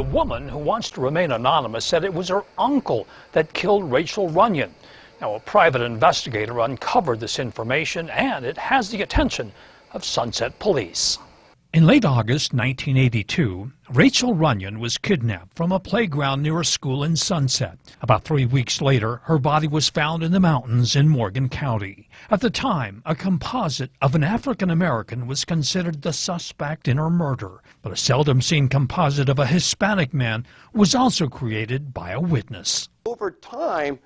The woman, who wants to remain anonymous, said it was her uncle that killed Rachael Runyan. Now, a private investigator uncovered this information, and it has the attention of Sunset Police. In late August 1982, Rachael Runyan was kidnapped from a playground near a school in Sunset. About 3 weeks later, her body was found in the mountains in Morgan County. At the time, a composite of an African American was considered the suspect in her murder, but a seldom-seen composite of a Hispanic man was also created by a witness. Over time,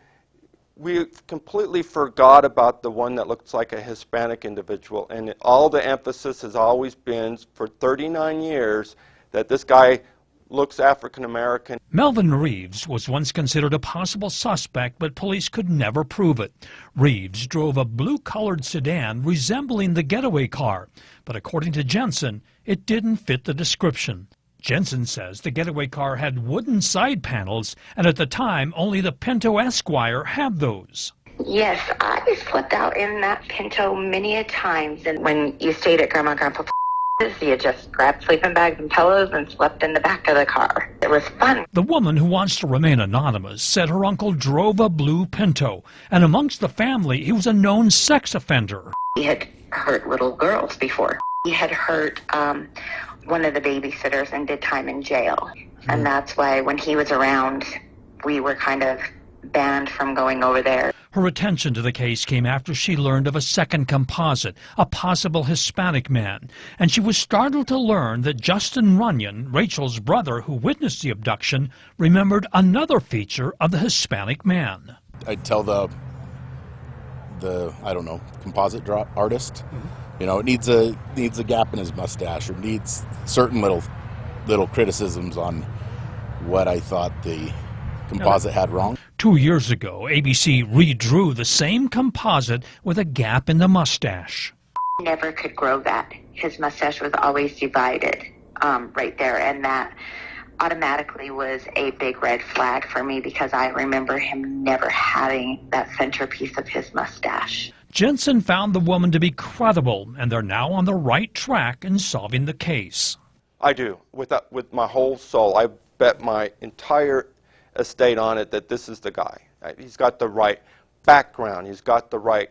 we completely forgot about the one that looks like a Hispanic individual, and all the emphasis has always been, for 39 years, that this guy looks African American. Melvin Reeves was once considered a possible suspect, but police could never prove it. Reeves drove a blue-colored sedan resembling the getaway car, but according to Jensen, it didn't fit the description. Jensen says the getaway car had wooden side panels, and at the time, only the Pinto Esquire had those. Yes, I slept out in that Pinto many a times, and when you stayed at Grandma and Grandpa's, you just grabbed sleeping bags and pillows and slept in the back of the car. It was fun. The woman, who wants to remain anonymous, said her uncle drove a blue Pinto, and amongst the family, he was a known sex offender. He had hurt little girls before. He had hurt one of the babysitters and did time in jail. And that's why when he was around, we were kind of banned from going over there. Her attention to the case came after she learned of a second composite, a possible Hispanic man. And she was startled to learn that Justin Runyan, Rachel's brother who witnessed the abduction, remembered another feature of the Hispanic man. I'd tell the I don't know, composite artist, you know, it needs a gap in his mustache, or needs certain little criticisms on what I thought the composite had wrong. 2 years ago, ABC redrew the same composite with a gap in the mustache. Never could grow that. His mustache was always divided right there, and that automatically was a big red flag for me, because I remember him never having that centerpiece of his mustache. Jensen found the woman to be credible, and they're now on the right track in solving the case. I do, with my whole soul. I bet my entire estate on it that this is the guy. He's got the right background. He's got the right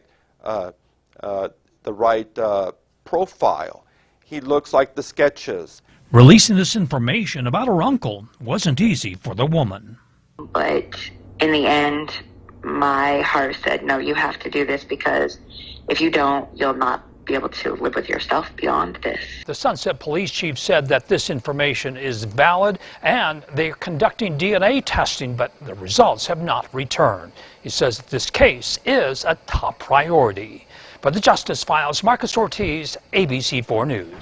profile. He looks like the sketches. Releasing this information about her uncle wasn't easy for the woman. But in the end, my heart said, no, you have to do this, because if you don't, you'll not be able to live with yourself beyond this. The Sunset Police Chief said that this information is valid, and they're conducting DNA testing, but the results have not returned. He says that this case is a top priority. For the Justice Files, Marcus Ortiz, ABC4 News.